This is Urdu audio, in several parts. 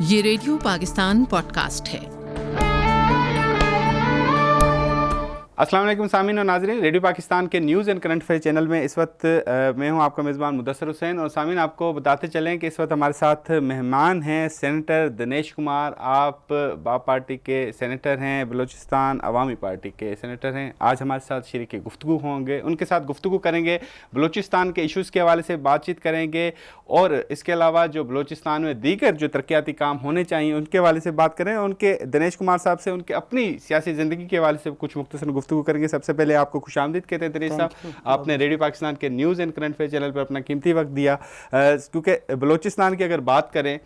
یہ ریڈیو پاکستان پوڈ کاسٹ ہے۔ السلام علیکم سامعین و ناظرین، ریڈیو پاکستان کے news and current affair channel میں اس وقت میں ہوں آپ کا میزبان مدثر حسین، اور سامعین آپ کو بتاتے چلیں کہ اس وقت ہمارے ساتھ مہمان ہیں سینیٹر دنیش کمار۔ آپ باپ پارٹی کے سینیٹر ہیں، بلوچستان عوامی پارٹی کے سینیٹر ہیں۔ آج ہمارے ساتھ شریک گفتگو ہوں گے، ان کے ساتھ گفتگو کریں گے، بلوچستان کے ایشوز کے حوالے سے بات چیت کریں گے، اور اس کے علاوہ جو بلوچستان میں دیگر جو ترقیاتی کام ہونے چاہیے ان کے حوالے سے بات کریں۔ ان کے دنیش کمار صاحب سے ان کے اپنی سیاسی زندگی کے حوالے سے کچھ مختصر گفتگو کریں گے۔ سب سے پہلے آپ کو خوش آمدید کہتے ہیں دنیش صاحب، آپ نے ریڈیو پاکستان کے news and current affair channel پر اپنا قیمتی وقت دیا، کیونکہ بلوچستان کی اگر بات کریں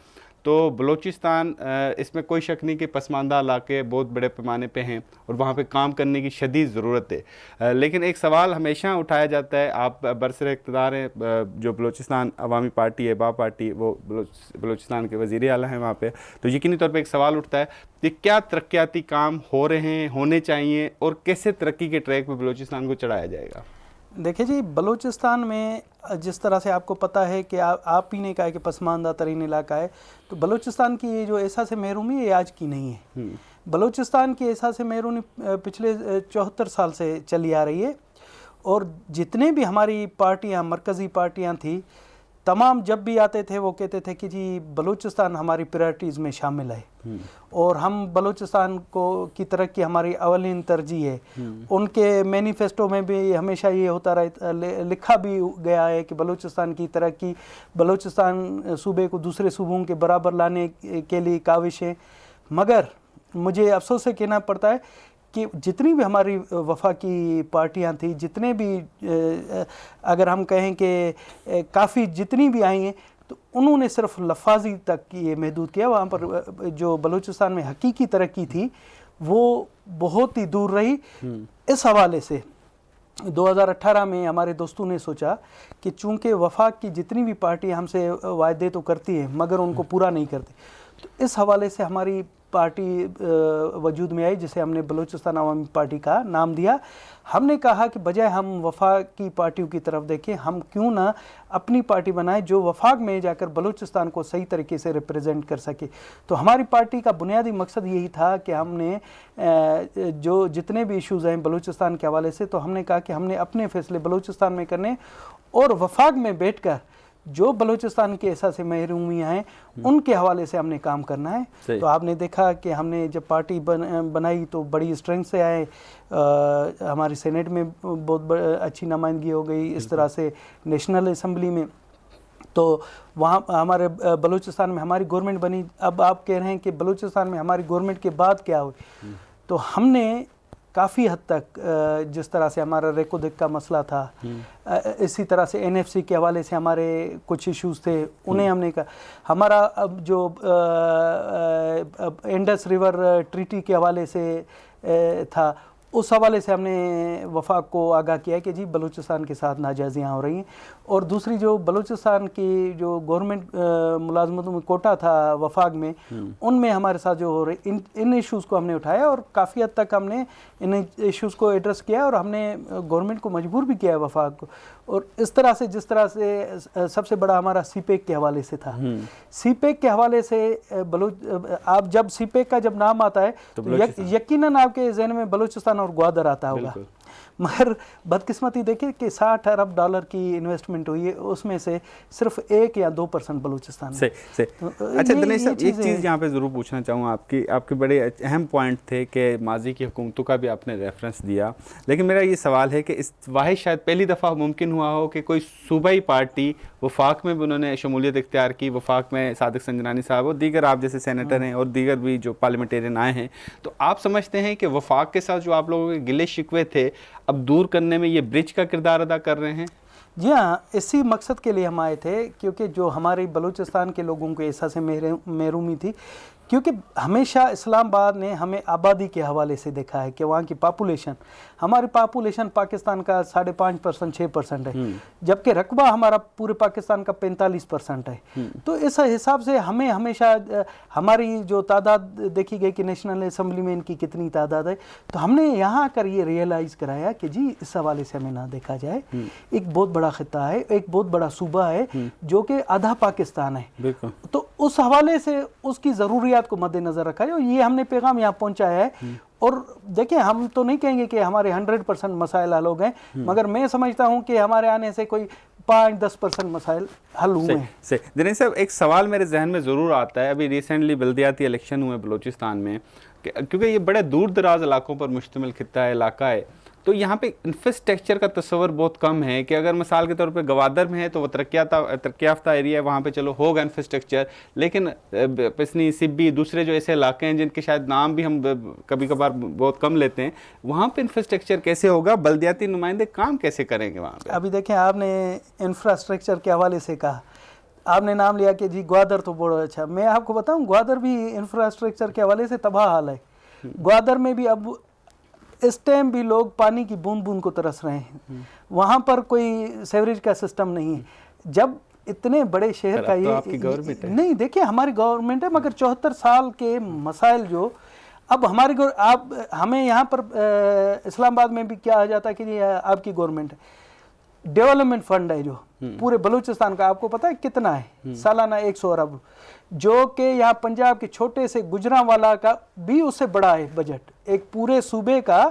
تو بلوچستان اس میں کوئی شک نہیں کہ پسماندہ علاقے بہت بڑے پیمانے پہ ہیں اور وہاں پہ کام کرنے کی شدید ضرورت ہے، لیکن ایک سوال ہمیشہ اٹھایا جاتا ہے، آپ برسر اقتدار ہیں، جو بلوچستان عوامی پارٹی ہے باپ پارٹی، وہ بلوچستان کے وزیر اعلیٰ ہیں وہاں پہ، تو یقینی طور پہ ایک سوال اٹھتا ہے کہ کیا ترقیاتی کام ہو رہے ہیں، ہونے چاہیے، اور کیسے ترقی کے ٹریک پہ بلوچستان کو چڑھایا جائے گا؟ دیکھیں جی، بلوچستان میں جس طرح سے آپ کو پتہ ہے کہ آپ ہی نے کہا کہ پسماندہ ترین علاقہ ہے، تو بلوچستان کی یہ جو احساس محرومی ہے یہ آج کی نہیں ہے۔ بلوچستان کی احساس محرومی پچھلے 74 سال سے چلی آ رہی ہے، اور جتنے بھی ہماری پارٹیاں مرکزی پارٹیاں تھیں تمام جب بھی آتے تھے وہ کہتے تھے کہ جی بلوچستان ہماری پریورٹیز میں شامل ہے، اور ہم بلوچستان کی ترقی ہماری اولین ترجیح ہے۔ ان کے مینیفیسٹو میں بھی ہمیشہ یہ ہوتا رہتا، لکھا بھی گیا ہے کہ بلوچستان کی ترقی، بلوچستان صوبے کو دوسرے صوبوں کے برابر لانے کے لیے کاوشیں۔ مگر مجھے افسوس سے کہنا پڑتا ہے کہ جتنی بھی ہماری وفاقی پارٹیاں تھیں، جتنے بھی اگر ہم کہیں کہ کافی جتنی بھی آئی ہیں، تو انہوں نے صرف لفاظی تک یہ محدود کیا، وہاں پر جو بلوچستان میں حقیقی ترقی تھی وہ بہت ہی دور رہی۔ اس حوالے سے 2018 میں ہمارے دوستوں نے سوچا کہ چونکہ وفاق کی جتنی بھی پارٹی ہم سے وعدے تو کرتی ہیں مگر ان کو پورا نہیں کرتی، تو اس حوالے سے ہماری پارٹی وجود میں آئی جسے ہم نے بلوچستان عوامی پارٹی کا نام دیا۔ ہم نے کہا کہ بجائے ہم وفاق کی پارٹیوں کی طرف دیکھیں، ہم کیوں نہ اپنی پارٹی بنائیں جو وفاق میں جا کر بلوچستان کو صحیح طریقے سے ریپریزنٹ کر سکے۔ تو ہماری پارٹی کا بنیادی مقصد یہی تھا کہ ہم نے جو جتنے بھی ایشوز ہیں بلوچستان کے حوالے سے، تو ہم نے کہا کہ ہم نے اپنے فیصلے بلوچستان میں کرنے، اور وفاق میں بیٹھ کر جو بلوچستان کے احساس محرومیاں ہیں ان کے حوالے سے ہم نے کام کرنا ہے۔ تو آپ نے دیکھا کہ ہم نے جب پارٹی بنائی تو بڑی اسٹرینتھ سے آئے، ہماری سینیٹ میں بہت اچھی نمائندگی ہو گئی، اس طرح سے نیشنل اسمبلی میں، تو وہاں ہمارے بلوچستان میں ہماری گورنمنٹ بنی۔ اب آپ کہہ رہے ہیں کہ بلوچستان میں ہماری گورنمنٹ کے بعد کیا ہوئی، تو ہم نے کافی حد تک جس طرح سے ہمارا ریکو دیک کا مسئلہ تھا، اسی طرح سے NFC کے حوالے سے ہمارے کچھ ایشوز تھے، انہیں ہم نے کہا۔ ہمارا اب جو انڈس ریور ٹریٹی کے حوالے سے تھا، اس حوالے سے ہم نے وفاق کو آگاہ کیا کہ جی بلوچستان کے ساتھ ناجائزیاں ہو رہی ہیں، اور دوسری جو بلوچستان کی جو گورنمنٹ ملازمتوں میں کوٹا تھا وفاق میں، ان میں ہمارے ساتھ جو ہو رہی ان ایشوز کو ہم نے اٹھایا، اور کافی حد تک ہم نے ان ایشوز کو ایڈریس کیا، اور ہم نے گورنمنٹ کو مجبور بھی کیا ہے وفاق کو۔ اور اس طرح سے جس طرح سے سب سے بڑا ہمارا سی پیک کے حوالے سے تھا، سی پیک کے حوالے سے آپ جب سی پیک کا جب نام آتا ہے تو یقیناً آپ کے ذہن میں بلوچستان اور گوادر آتا ہوگا، مگر بدقسمتی دیکھیں کہ $60 ارب کی انویسٹمنٹ ہوئی ہے، اس میں سے صرف 1 یا 2% بلوچستان میں۔ اچھا دنیش صاحب، ایک چیز یہاں پہ ضرور پوچھنا چاہوں، آپ کے بڑے اہم پوائنٹ تھے کہ ماضی کی حکومتوں کا بھی آپ نے ریفرنس دیا، لیکن میرا یہ سوال ہے کہ اس واحد شاید پہلی دفعہ ممکن ہوا ہو کہ کوئی صوبائی پارٹی وفاق میں بھی انہوں نے شمولیت اختیار کی، وفاق میں صادق سنجرانی صاحب اور دیگر آپ جیسے سینیٹر ہیں اور دیگر بھی جو پارلیمنٹیرین آئے ہیں، تو آپ سمجھتے ہیں کہ وفاق کے ساتھ جو آپ لوگوں کے گلے شکوے تھے اب دور کرنے میں یہ برج کا کردار ادا کر رہے ہیں؟ جی ہاں، اسی مقصد کے لیے ہم آئے تھے، کیونکہ جو ہمارے بلوچستان کے لوگوں کو احساس محرومی تھی، کیونکہ ہمیشہ اسلام آباد نے ہمیں آبادی کے حوالے سے دیکھا ہے کہ وہاں کی پاپولیشن، ہماری پاپولیشن پاکستان کا 5.5% 6% ہے، جبکہ رقبہ ہمارا پورے پاکستان کا 45% ہے۔ تو اس حساب سے ہمیں ہمیشہ ہماری جو تعداد دیکھی گئی کہ نیشنل اسمبلی میں ان کی کتنی تعداد ہے، تو ہم نے یہاں کر یہ ریئلائز کرایا کہ جی اس حوالے سے ہمیں نہ دیکھا جائے، ایک بہت بڑا خطہ ہے، ایک بہت بڑا صوبہ ہے جو کہ آدھا پاکستان ہے، تو اس حوالے سے اس کی ضروریات کو مد نظر رکھا ہے اور یہ ہم نے پیغام یہاں پہنچایا ہے. اور دیکھیں ہم تو نہیں کہیں گے کہ ہمارے 100% مسائل حل ہو گئے, مگر میں سمجھتا ہوں کہ ہمارے آنے سے کوئی 5-10% مسائل حل ہوئے ہیں. دنیش صاحب ایک سوال میرے ذہن میں ضرور آتا ہے, ابھی ریسنٹلی بلدیاتی الیکشن ہوئے بلوچستان میں, کیونکہ یہ بڑے دور دراز علاقوں پر مشتمل خطہ ہے, علاقہ ہے, تو یہاں پہ انفراسٹرکچر کا تصور بہت کم ہے کہ اگر مثال کے طور پہ گوادر میں ہے تو وہ ترقی یافتہ ایریا ہے, وہاں پہ چلو ہوگا انفراسٹرکچر, لیکن پسنی سبی دوسرے جو ایسے علاقے ہیں جن کے شاید نام بھی ہم کبھی کبھار بہت کم لیتے ہیں, وہاں پہ انفراسٹرکچر کیسے ہوگا, بلدیاتی نمائندے کام کیسے کریں گے وہاں پہ؟ ابھی دیکھیں آپ نے انفراسٹرکچر کے حوالے سے کہا, آپ نے نام لیا کہ جی گوادر تو بڑا اچھا, میں آپ کو بتاؤں گوادر بھی انفراسٹرکچر کے حوالے سے تباہ حال ہے. گوادر میں بھی اب اس ٹائم بھی لوگ پانی کی بوند بوند کو ترس رہے ہیں, وہاں پر کوئی سیوریج کا سسٹم نہیں ہے. جب اتنے بڑے شہر کا یہ نہیں, دیکھیں ہماری گورنمنٹ ہے مگر 74 سال کے مسائل جو اب ہماری آپ ہمیں یہاں پر اسلام آباد میں بھی کیا آ جاتا ہے کہ یہ آپ کی گورنمنٹ ہے, ڈیولپمنٹ فنڈ ہے جو پورے بلوچستان کا, آپ کو پتہ ہے کتنا ہے سالانہ 100 ارب, جو کہ یہاں پنجاب کے چھوٹے سے گجرانوالہ کا بھی اس سے بڑا ہے بجٹ, ایک پورے صوبے کا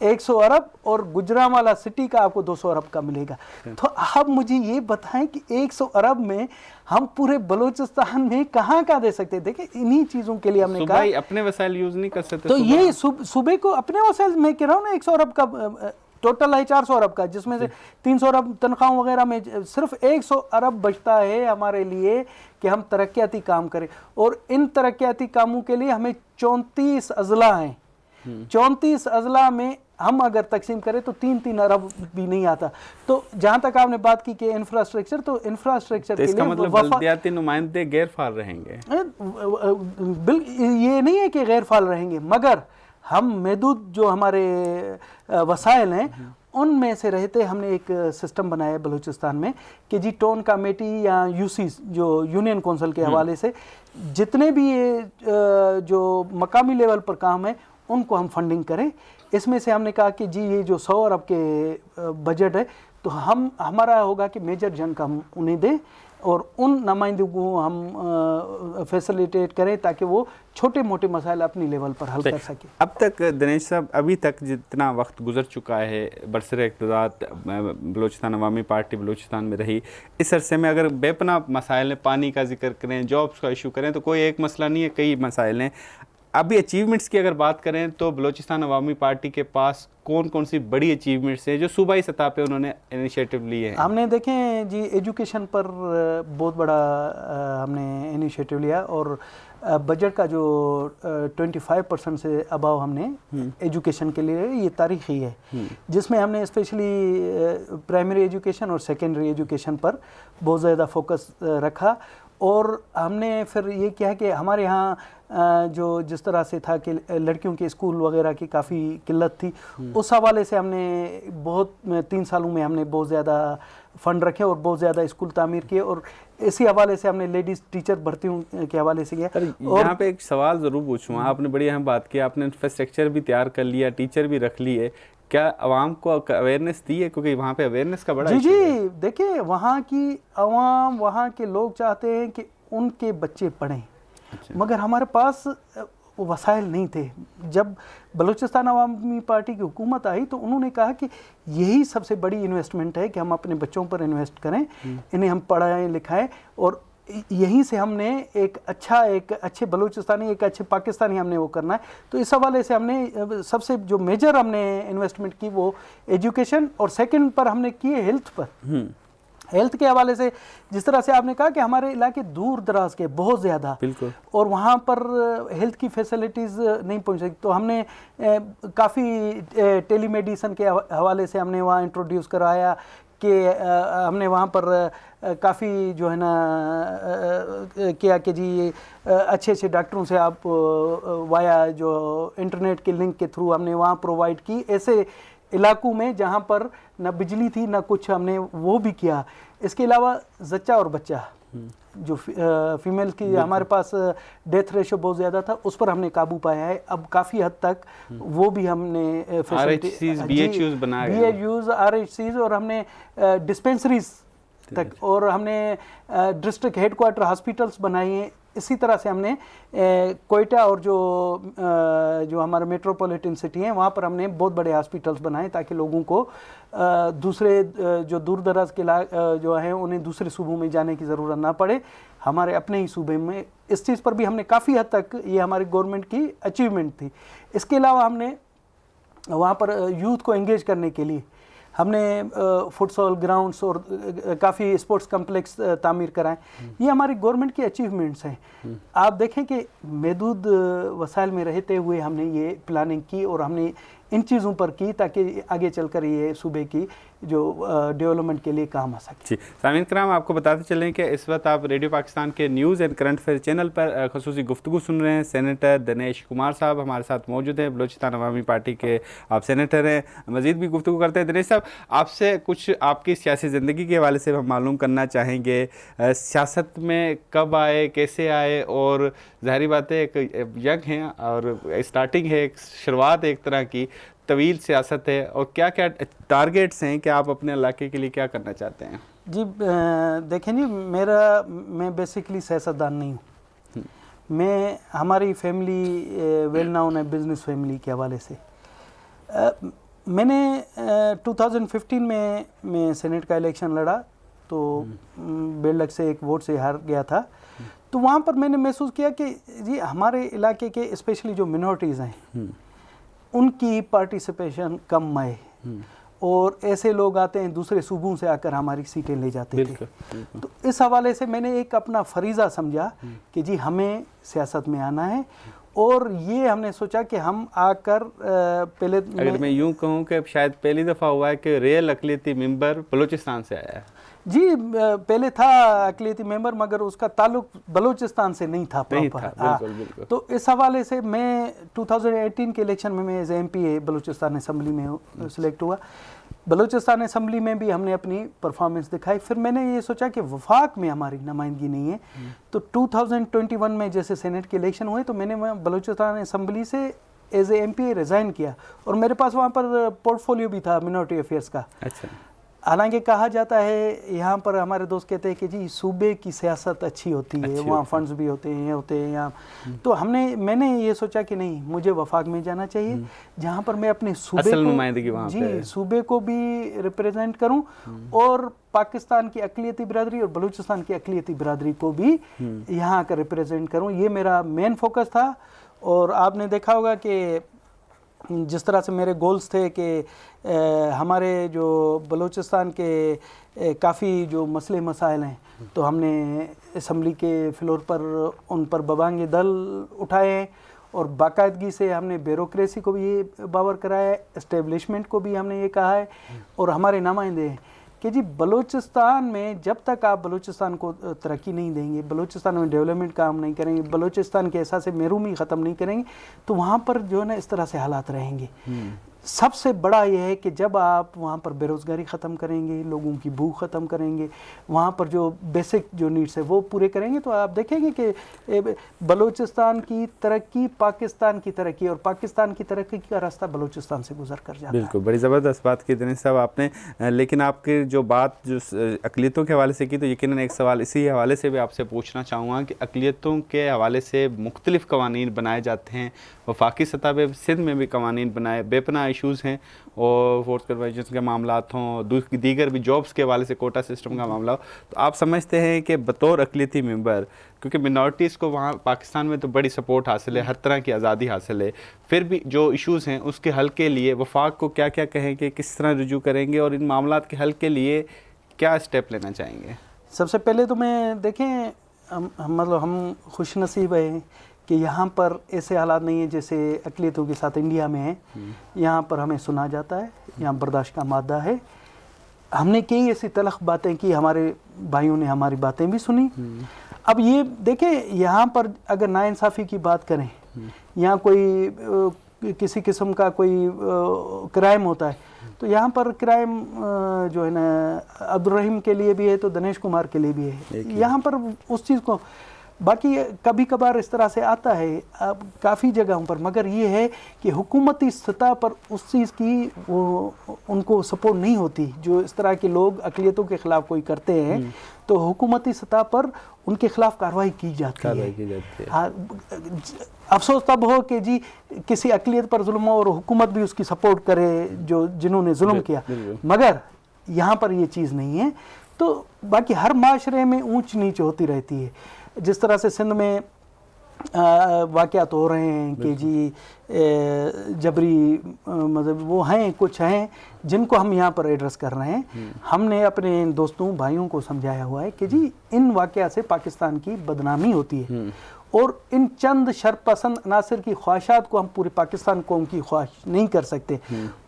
100 ارب اور گجرانوالہ سٹی کا آپ کو 200 ارب کا ملے گا. تو آپ مجھے یہ بتائیں کہ 100 ارب میں ہم پورے بلوچستان میں کہاں کا دے سکتے ہیں؟ دیکھیں انہی چیزوں کے لیے ہم نے کہا اپنے وسائل یوز نہیں کر سکتے, تو یہ صوبے کو اپنے وسائل, میں کہہ رہا ہوں نا 100 ارب کا ٹوٹل ہے 400 ارب کا, جس میں سے 300 ارب تنخواہوں وغیرہ میں صرف 100 ارب بچتا ہے ہمارے لیے کہ ہم ترقیاتی کام کریں. اور ان ترقیاتی کاموں کے لیے ہمیں 34 اضلاع ہیں, 34 اضلاع میں ہم اگر تقسیم کریں تو 3 ارب بھی نہیں آتا. تو جہاں تک آپ نے بات کی کہ انفراسٹرکچر, تو انفراسٹرکچر کے لیے اس کا مطلب بلدیاتی نمائندے غیر فعال رہیں گے؟ یہ نہیں ہے کہ غیر فعال رہیں گے, مگر ہم محدود جو ہمارے وسائل ہیں ان میں سے رہتے ہم نے ایک سسٹم بنایا ہے بلوچستان میں کہ جی ٹون کمیٹی یا یوسیز جو یونین کونسل کے حوالے سے جتنے بھی جو مقامی لیول پر کام ہے ان کو ہم فنڈنگ کریں. اس میں سے ہم نے کہا کہ جی یہ جو 100 ارب کے بجٹ ہے تو ہمارا ہوگا کہ میجر جنگ کا ہم انہیں دیں اور ان نمائندوں کو ہم فیسلیٹیٹ کریں تاکہ وہ چھوٹے موٹے مسائل اپنی لیول پر حل کر سکیں. اب تک دنیش صاحب, ابھی تک جتنا وقت گزر چکا ہے برسر اقتدار بلوچستان عوامی پارٹی بلوچستان میں رہی, اس عرصے میں اگر بے پناہ مسائل ہیں, پانی کا ذکر کریں, جابس کا ایشو کریں, تو کوئی ایک مسئلہ نہیں ہے, کئی مسائل ہیں. ابھی اچیومنٹس کی اگر بات کریں تو بلوچستان عوامی پارٹی کے پاس کون کون سی بڑی اچیومنٹس ہیں جو صوبائی سطح پہ انہوں نے انیشیٹو لیے ہیں؟ ہم نے دیکھیں جی ایجوکیشن پر بہت بڑا ہم نے انیشیٹو لیا, اور بجٹ کا جو 25% سے اباؤ ہم نے ایجوکیشن کے لیے, یہ تاریخی ہے, جس میں ہم نے اسپیشلی پرائمری ایجوکیشن اور سیکنڈری ایجوکیشن پر بہت زیادہ فوکس رکھا. اور ہم نے پھر یہ کیا کہ ہمارے یہاں جو جس طرح سے تھا کہ لڑکیوں کے اسکول وغیرہ کی کافی قلت تھی, اس حوالے سے ہم نے بہت 3 سالوں میں ہم نے بہت زیادہ فنڈ رکھے اور بہت زیادہ اسکول تعمیر کیے, اور اسی حوالے سے ہم نے لیڈیز ٹیچر بھرتیوں کے حوالے سے کیا. یہاں پہ ایک سوال ضرور پوچھوں, آپ نے بڑی اہم بات کی, آپ نے انفراسٹرکچر بھی تیار کر لیا, ٹیچر بھی رکھ لیے, کیا عوام کو اویئرنیس دی ہے؟ کیونکہ وہاں پہ اویئرنیس کا بڑا جی دیکھیں وہاں کی عوام, وہاں کے لوگ چاہتے ہیں کہ ان کے بچے پڑھیں, مگر ہمارے پاس وسائل نہیں تھے. جب بلوچستان عوامی پارٹی کی حکومت آئی تو انہوں نے کہا کہ یہی سب سے بڑی انویسٹمنٹ ہے کہ ہم اپنے بچوں پر انویسٹ کریں, انہیں ہم پڑھائیں لکھائیں, اور یہیں سے ہم نے ایک اچھے بلوچستانی, ایک اچھے پاکستانی ہم نے وہ کرنا ہے. تو اس حوالے سے ہم نے سب سے جو میجر ہم نے انویسٹمنٹ کی وہ ایجوکیشن, اور سیکنڈ پر ہم نے کی ہیلتھ پر. ہیلتھ کے حوالے سے جس طرح سے آپ نے کہا کہ ہمارے علاقے دور دراز کے بہت زیادہ, اور وہاں پر ہیلتھ کی فیسلٹیز نہیں پہنچ سکتی, تو ہم نے کافی ٹیلی میڈیسن کے حوالے سے ہم نے وہاں انٹروڈیوس کرایا کہ ہم نے وہاں پر کافی جو ہے نا کیا کہ جی اچھے ڈاکٹروں سے آپ وایا جو انٹرنیٹ کے لنک کے تھرو ہم نے وہاں پرووائڈ کی, ایسے علاقوں میں جہاں پر نہ بجلی تھی نہ کچھ, ہم نے وہ بھی کیا. اس کے علاوہ زچہ اور بچہ جو فیمیل کی ہمارے پاس ڈیتھ ریشو بہت زیادہ تھا, اس پر ہم نے قابو پایا ہے. اب کافی حد تک وہ بھی ہم نے بی ایچ یوز بنائے, RHCs, اور ہم نے ڈسپینسریز تک, اور ہم نے ڈسٹرکٹ ہیڈ کوارٹر ہاسپٹلس بنائے ہیں. اسی طرح سے ہم نے کوئٹہ اور جو ہمارا میٹروپولیٹن سٹی ہیں وہاں پر ہم نے بہت بڑے ہاسپٹلس بنائے تاکہ لوگوں کو دوسرے جو دور دراز کے جو ہیں انہیں دوسرے صوبوں میں جانے کی ضرورت نہ پڑے, ہمارے اپنے ہی صوبے میں. اس چیز پر بھی ہم نے کافی حد تک, یہ ہماری گورنمنٹ کی اچیومنٹ تھی. اس کے علاوہ ہم نے وہاں پر یوتھ کو انگیج کرنے کے لیے ہم نے فٹسال گراؤنڈس اور کافی اسپورٹس کمپلیکس تعمیر کرائیں. یہ ہماری گورنمنٹ کی اچیومنٹس ہیں. آپ دیکھیں کہ محدود وسائل میں رہتے ہوئے ہم نے یہ پلاننگ کی اور ہم نے ان چیزوں پر کی تاکہ آگے چل کر یہ صوبے کی جو ڈیولپمنٹ کے لیے کام آ سکے. جی سامعین کرام, آپ کو بتاتے چلیں کہ اس وقت آپ ریڈیو پاکستان کے news and current affair channel پر خصوصی گفتگو سن رہے ہیں. سینیٹر دنیش کمار صاحب ہمارے ساتھ موجود ہیں, بلوچستان عوامی پارٹی کے آپ سینیٹر ہیں. مزید بھی گفتگو کرتے ہیں. دنیش صاحب, آپ سے کچھ آپ کی سیاسی زندگی کے حوالے سے ہم معلوم کرنا چاہیں گے. سیاست میں کب آئے, کیسے آئے, اور ظاہری بات ہے ایک ینگ ہیں اور اسٹارٹنگ ہے, ایک شروعات ایک طرح کی طویل سیاست ہے, اور کیا کیا ٹارگیٹس ہیں کہ آپ اپنے علاقے کے لیے کیا کرنا چاہتے ہیں؟ جی دیکھیں جی, میں بیسکلی سیاستدان نہیں ہوں. میں ہماری فیملی ویل ناؤن ہے بزنس فیملی کے حوالے سے. میں نے 2015 میں سینٹ کا الیکشن لڑا تو بے لگ سے ایک ووٹ سے ہار گیا تھا. تو وہاں پر میں نے محسوس کیا کہ جی ہمارے علاقے کے اسپیشلی جو منورٹیز ہیں ان کی پارٹیسپیشن کم آئے, اور ایسے لوگ آتے ہیں دوسرے صوبوں سے آ کر ہماری سیٹیں لے جاتے تھے. تو اس حوالے سے میں نے ایک اپنا فریضہ سمجھا کہ جی ہمیں سیاست میں آنا ہے, اور یہ ہم نے سوچا کہ ہم آ کر پہلے, اگر میں یوں کہوں کہ شاید پہلی دفعہ ہوا ہے کہ ریل اقلیتی ممبر بلوچستان سے آیا ہے. جی پہلے تھا اقلیتی ممبر, مگر اس کا تعلق بلوچستان سے نہیں تھا پراپر. تو اس حوالے سے میں 2018 کے الیکشن میں ایز ایم پی اے بلوچستان اسمبلی میں سلیکٹ ہوا. بلوچستان اسمبلی میں بھی ہم نے اپنی پرفارمنس دکھائی. پھر میں نے یہ سوچا کہ وفاق میں ہماری نمائندگی نہیں ہے, تو 2021 میں جیسے سینٹ کے الیکشن ہوئے تو میں نے بلوچستان اسمبلی سے as a M P A resign کیا, اور میرے پاس وہاں پر پورٹ فولیو بھی تھا منورٹی افیئرس کا. حالانکہ کہا جاتا ہے یہاں پر, ہمارے دوست کہتے ہیں کہ جی صوبے کی سیاست اچھی ہوتی ہے, وہاں فنڈز بھی ہوتے ہیں, یہ ہوتے ہیں یہاں. تو میں نے یہ سوچا کہ نہیں, مجھے وفاق میں جانا چاہیے جہاں پر میں اپنے صوبے کو, جی صوبے کو بھی ریپریزنٹ کروں, اور پاکستان کی اقلیتی برادری اور بلوچستان کی اقلیتی برادری کو بھی یہاں کا ریپریزنٹ کروں. یہ میرا مین فوکس تھا. اور آپ نے دیکھا ہوگا کہ جس طرح سے میرے گولز تھے کہ ہمارے جو بلوچستان کے کافی جو مسئلے مسائل ہیں, تو ہم نے اسمبلی کے فلور پر ان پر ببانگ دل اٹھائے ہیں, اور باقاعدگی سے ہم نے بیوروکریسی کو بھی یہ باور کرایا ہے, اسٹیبلشمنٹ کو بھی ہم نے یہ کہا ہے, اور ہمارے نمائندے ہیں کہ جی بلوچستان میں جب تک آپ بلوچستان کو ترقی نہیں دیں گے, بلوچستان میں ڈیولپمنٹ کام نہیں کریں گے, بلوچستان کے احساس محرومی ختم نہیں کریں گے, تو وہاں پر جو ہے نا اس طرح سے حالات رہیں گے. سب سے بڑا یہ ہے کہ جب آپ وہاں پر بے روزگاری ختم کریں گے, لوگوں کی بھوک ختم کریں گے, وہاں پر جو بیسک جو نیڈس ہے وہ پورے کریں گے, تو آپ دیکھیں گے کہ بلوچستان کی ترقی پاکستان کی ترقی, اور پاکستان کی ترقی کا راستہ بلوچستان سے گزر کر جاتا ہے. بالکل, بڑی زبردست بات کی دنیش صاحب آپ نے. لیکن آپ کی جو بات جو اقلیتوں کے حوالے سے کی, تو یقیناً ایک سوال اسی حوالے سے بھی آپ سے پوچھنا چاہوں گا کہ اقلیتوں کے حوالے سے مختلف قوانین بنائے جاتے ہیں, وفاقی سطح پہ سندھ میں بھی قوانین بنائے, بے پناہ ایشوز ہیں, اور فورس کنورجنس کے معاملات ہوں, دیگر بھی جابس کے حوالے سے کوٹا سسٹم کا معاملہ ہو, تو آپ سمجھتے ہیں کہ بطور اقلیتی ممبر, کیونکہ منورٹیز کو وہاں پاکستان میں تو بڑی سپورٹ حاصل ہے, ہر طرح کی آزادی حاصل ہے, پھر بھی جو ایشوز ہیں اس کے حل کے لیے وفاق کو کیا کیا کہیں گے, کس طرح رجوع کریں گے, اور ان معاملات کے حل کے لیے کیا اسٹیپ لینا چاہیں گے؟ سب سے پہلے تو میں دیکھیں مطلب ہم خوش نصیب ہیں کہ یہاں پر ایسے حالات نہیں ہیں جیسے اقلیتوں کے ساتھ انڈیا میں ہیں. یہاں پر ہمیں سنا جاتا ہے, یہاں برداشت کا مادہ ہے. ہم نے کئی ایسی تلخ باتیں کی, ہمارے بھائیوں نے ہماری باتیں بھی سنی. اب یہ دیکھیں یہاں پر اگر ناانصافی کی بات کریں, یہاں کوئی کسی قسم کا کوئی کرائم ہوتا ہے, تو یہاں پر کرائم جو ہے نا عبدالرحیم کے لیے بھی ہے تو دنیش کمار کے لیے بھی ہے. یہاں پر اس چیز کو باقی کبھی کبھار اس طرح سے آتا ہے اب کافی جگہوں پر، مگر یہ ہے کہ حکومتی سطح پر اس چیز کی وہ ان کو سپورٹ نہیں ہوتی. جو اس طرح کے لوگ اقلیتوں کے خلاف کوئی کرتے ہیں تو حکومتی سطح پر ان کے خلاف کارروائی کی جاتی ہے. افسوس تب ہو کہ جی کسی اقلیت پر ظلم ہو اور حکومت بھی اس کی سپورٹ کرے جنہوں نے ظلم کیا، مگر یہاں پر یہ چیز نہیں ہے. تو باقی ہر معاشرے میں اونچ نیچ ہوتی رہتی ہے. جس طرح سے سندھ میں واقعات ہو رہے ہیں کہ جی جبری مطلب وہ ہیں، کچھ ہیں جن کو ہم یہاں پر ایڈریس کر رہے ہیں. ہم نے اپنے دوستوں بھائیوں کو سمجھایا ہوا ہے کہ جی ان واقعات سے پاکستان کی بدنامی ہوتی ہے اور ان چند شرپسند عناصر کی خواہشات کو ہم پورے پاکستان قوم کی خواہش نہیں کر سکتے.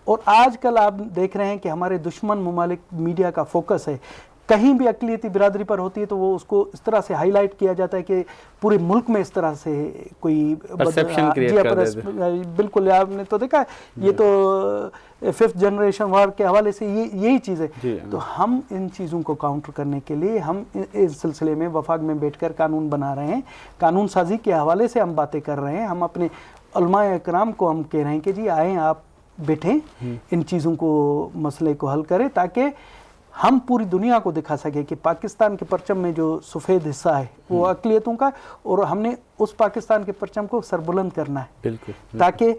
اور آج کل آپ دیکھ رہے ہیں کہ ہمارے دشمن ممالک میڈیا کا فوکس ہے، کہیں بھی اقلیتی برادری پر ہوتی ہے تو وہ اس کو اس طرح سے ہائی لائٹ کیا جاتا ہے کہ پورے ملک میں اس طرح سے کوئی پرسیپشن کریٹ کر دیتے ہیں. بالکل، آپ نے تو دیکھا ہے یہ تو 5th جنریشن وار کے حوالے سے یہی چیز ہے. تو ہم ان چیزوں کو کاؤنٹر کرنے کے لیے ہم اس سلسلے میں وفاق میں بیٹھ کر قانون بنا رہے ہیں. قانون سازی کے حوالے سے ہم باتیں کر رہے ہیں. ہم اپنے علماء اکرام کو ہم کہہ رہے ہیں کہ جی آئیں آپ بیٹھیں، ان چیزوں کو مسئلے کو حل کریں تاکہ ہم پوری دنیا کو دکھا سکے کہ پاکستان کے پرچم میں جو سفید حصہ ہے وہ اقلیتوں کا، اور ہم نے اس پاکستان کے پرچم کو سربلند کرنا ہے. بالکل، تاکہ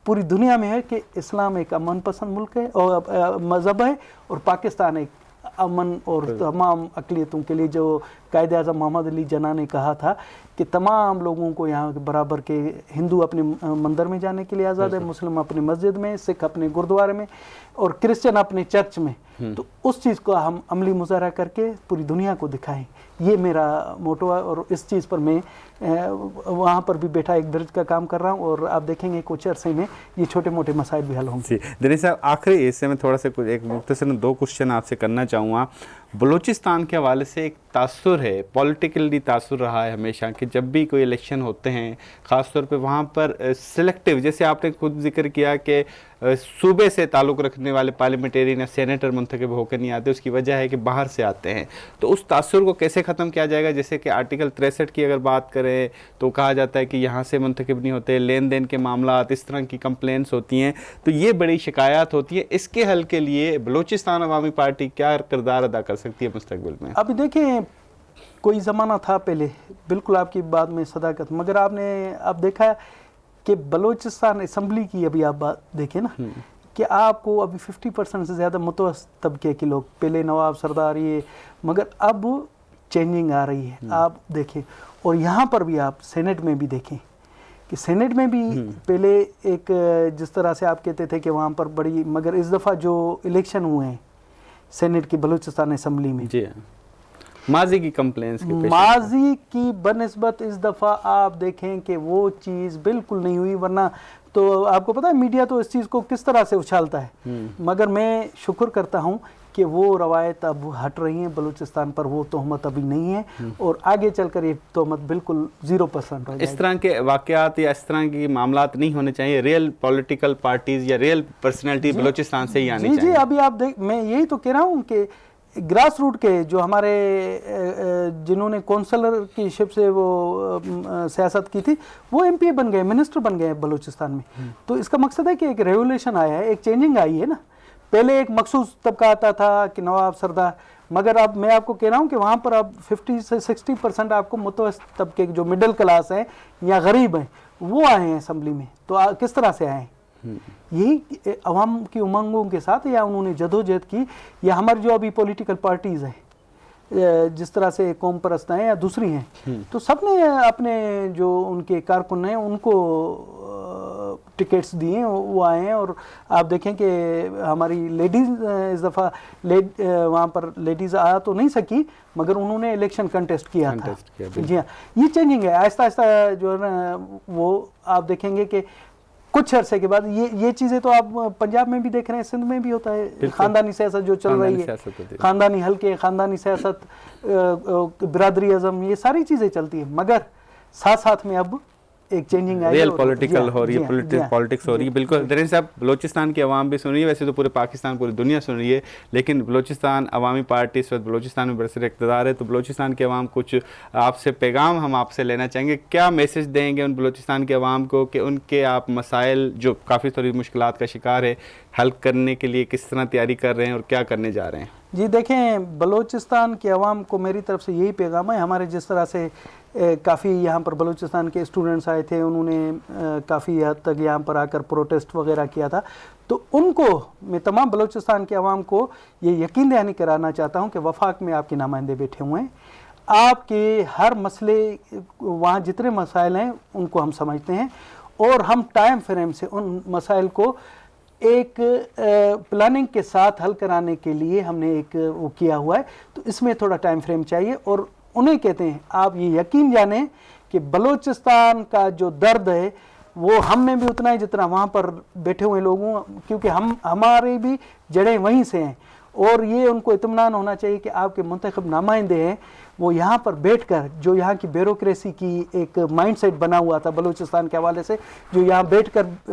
پوری دنیا میں ہے کہ اسلام ایک امن پسند ملک ہے اور مذہب ہے، اور پاکستان ایک امن اور تمام اقلیتوں کے لیے، جو قائد اعظم محمد علی جناح نے کہا تھا کہ تمام لوگوں کو یہاں برابر کے، ہندو اپنے مندر میں جانے کے لیے آزاد ہے، مسلم اپنے مسجد میں، سکھ اپنے گردوارے میں اور کرسچن اپنے چرچ میں. تو اس چیز کو ہم عملی مظاہرہ کر کے پوری دنیا کو دکھائیں. یہ میرا موٹو ہے اور اس چیز پر میں وہاں پر بھی بیٹھا ایک برج کا کام کر رہا ہوں، اور آپ دیکھیں گے کچھ عرصے میں یہ چھوٹے موٹے مسائل بھی حل ہوں گے. جی دنیش صاحب، آخری حصے میں تھوڑا سا ایک مختصر 2 کوشچن آپ سے کرنا چاہوں گا. بلوچستان کے حوالے سے ایک تاثر ہے، پولیٹیکلی تاثر رہا ہے ہمیشہ کہ جب بھی کوئی الیکشن ہوتے ہیں خاص طور پہ وہاں پر سلیکٹیو، جیسے آپ نے خود ذکر کیا کہ صوبے سے تعلق رکھنے والے پارلیمنٹیرین یا سینیٹر منتخب ہو کے نہیں آتے، اس کی وجہ ہے کہ باہر سے آتے ہیں. تو اس تاثر کو کیسے ختم کیا جائے گا؟ جیسے کہ آرٹیکل 63 کی اگر بات کریں تو کہا جاتا ہے کہ یہاں سے منتخب نہیں ہوتے، لین دین کے معاملات، اس طرح کی کمپلینٹس ہوتی ہیں، تو یہ بڑی شکایات ہوتی ہیں. اس کے حل کے لیے بلوچستان عوامی پارٹی کیا کردار ادا کر سکتی ہے مستقبل میں؟ ابھی دیکھیں، کوئی زمانہ تھا پہلے، بالکل آپ کی بات میں صداقت، مگر آپ نے اب دیکھا کہ بلوچستان اسمبلی کی ابھی آپ بات دیکھیں نا کہ آپ کو ابھی 50% سے زیادہ متوسط طبقے کے لوگ، پہلے نواب سردار یہ، مگر اب چینجنگ آ رہی ہے. آپ دیکھیں، اور یہاں پر بھی آپ سینٹ میں بھی دیکھیں کہ سینٹ میں بھی پہلے ایک جس طرح سے آپ کہتے تھے کہ وہاں پر بڑی، مگر اس دفعہ جو الیکشن ہوئے ہیں سینٹ کی بلوچستان اسمبلی میں، جی ماضی کی کمپلینس کے ماضی کی بنسبت اس دفعہ آپ دیکھیں کہ وہ چیز بالکل نہیں ہوئی. ورنہ تو آپ کو پتا ہے میڈیا تو اس چیز کو کس طرح سے اچھالتا ہے، مگر میں شکر کرتا ہوں کہ وہ روایت اب ہٹ رہی ہیں بلوچستان پر، وہ تہمت ابھی نہیں ہے، اور آگے چل کر یہ تہمت بالکل 0% ہو جائے. اس طرح کے واقعات یا اس طرح کے معاملات نہیں ہونے چاہیے. ریئل پولیٹیکل پارٹیز یا ریئل پرسنالٹی بلوچستان سے ہی آنی چاہیے. جی ابھی آپ دیکھ، میں یہی تو کہہ رہا ہوں کہ گراس روٹ کے جو ہمارے جنہوں نے کونسلر کی شپ سے وہ سیاست کی تھی، وہ ایم پی بن گئے، منسٹر بن گئے بلوچستان میں. تو اس کا مقصد ہے کہ ایک ریولیوشن آیا ہے، ایک چینجنگ آئی ہے نا. پہلے ایک مخصوص طبقہ آتا تھا کہ نواب سردار، مگر اب میں آپ کو کہہ رہا ہوں کہ وہاں پر اب 50 سے 60% آپ کو متوسط طبقے جو مڈل کلاس ہیں یا غریب ہیں وہ آئے ہیں اسمبلی میں. تو کس طرح سے آئے ہیں؟ یہی عوام کی امنگوں کے ساتھ، یا انہوں نے جدوجہد کی، یا ہماری جو ابھی پولیٹیکل پارٹیز ہیں جس طرح سے قوم پرست ہیں یا دوسری ہیں، تو سب نے اپنے جو ان کے کارکن ہیں ان کو ٹکٹس دیے، وہ آئے ہیں. اور آپ دیکھیں کہ ہماری لیڈیز اس دفعہ وہاں پر لیڈیز آ تو نہیں سکی، مگر انہوں نے الیکشن کنٹیسٹ کیا تھا. جی ہاں، یہ چینجنگ ہے آہستہ آہستہ جو ہے نا. وہ آپ دیکھیں گے کہ کچھ عرصے کے بعد یہ چیزیں تو آپ پنجاب میں بھی دیکھ رہے ہیں، سندھ میں بھی ہوتا ہے، خاندانی سیاست جو چل رہی ہے، خاندانی حلقے، خاندانی سیاست، برادری ازم، یہ ساری چیزیں چلتی ہیں. مگر ساتھ ساتھ میں اب ایک چینجنگ آئی ریئل پولیٹیکل ہو رہی ہے, پولیٹکس ہو رہی ہے. بالکل درین صاحب, بلوچستان کی عوام بھی سن رہی ہے, ویسے تو پورے پاکستان پوری دنیا سن رہی ہے, لیکن بلوچستان عوامی پارٹی اس وقت بلوچستان میں برسر اقتدار ہے, تو بلوچستان کی عوام کچھ آپ سے پیغام ہم آپ سے لینا چاہیں گے, کیا میسج دیں گے ان بلوچستان کے عوام کو کہ ان کے آپ مسائل جو کافی تھوڑی مشکلات کا شکار ہے حل کرنے کے لیے کس طرح تیاری کر رہے ہیں اور کیا کرنے جا رہے ہیں؟ جی دیکھیں, بلوچستان کے عوام کو میری طرف سے یہی پیغام ہے. ہمارے جس طرح سے کافی یہاں پر بلوچستان کے اسٹوڈنٹس آئے تھے, انہوں نے کافی حد تک یہاں پر آ کر پروٹیسٹ وغیرہ کیا تھا, تو ان کو میں تمام بلوچستان کے عوام کو یہ یقین دہانی کرانا چاہتا ہوں کہ وفاق میں آپ کے نمائندے بیٹھے ہوئے ہیں. آپ کے ہر مسئلے, وہاں جتنے مسائل ہیں ان کو ہم سمجھتے ہیں, اور ہم ٹائم فریم سے ان مسائل کو ایک پلاننگ کے ساتھ حل کرانے کے لیے ہم نے ایک وہ کیا ہوا ہے. تو اس میں تھوڑا ٹائم فریم چاہیے, اور انہیں کہتے ہیں آپ یہ یقین جانیں کہ بلوچستان کا جو درد ہے وہ ہم میں بھی اتنا ہے جتنا وہاں پر بیٹھے ہوئے لوگوں, کیونکہ ہماری بھی جڑیں وہیں سے ہیں, اور یہ ان کو اطمینان ہونا چاہیے کہ آپ کے منتخب نمائندے ہیں وہ یہاں پر بیٹھ کر, جو یہاں کی بیوروکریسی کی ایک مائنڈ سیٹ بنا ہوا تھا بلوچستان کے حوالے سے, جو یہاں بیٹھ کر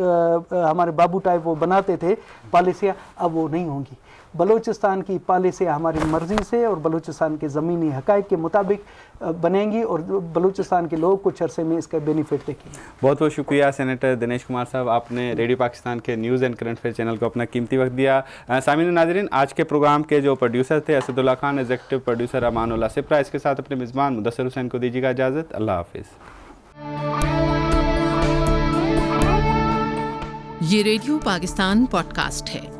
ہمارے بابو ٹائپ وہ بناتے تھے پالیسیاں, اب وہ نہیں ہوں گی. بلوچستان کی پالیسیاں ہماری مرضی سے اور بلوچستان کے زمینی حقائق کے مطابق بنیں گی, اور بلوچستان کے لوگ کچھ عرصے میں اس کا بینیفٹ دیکھیں گے. بہت بہت شکریہ سینیٹر دنیش کمار صاحب, آپ نے ریڈیو پاکستان کے news and current affair channel کو اپنا قیمتی وقت دیا. سامعین و ناظرین, آج کے پروگرام کے جو پروڈیوسر تھے اسد اللہ خان, ایگزیکٹو پروڈیوسر امان اللہ سپرا, اس کے ساتھ اپنے میزبان مدثر حسین کو دیجیے گا اجازت. اللہ حافظ. یہ ریڈیو پاکستان پوڈ کاسٹ ہے.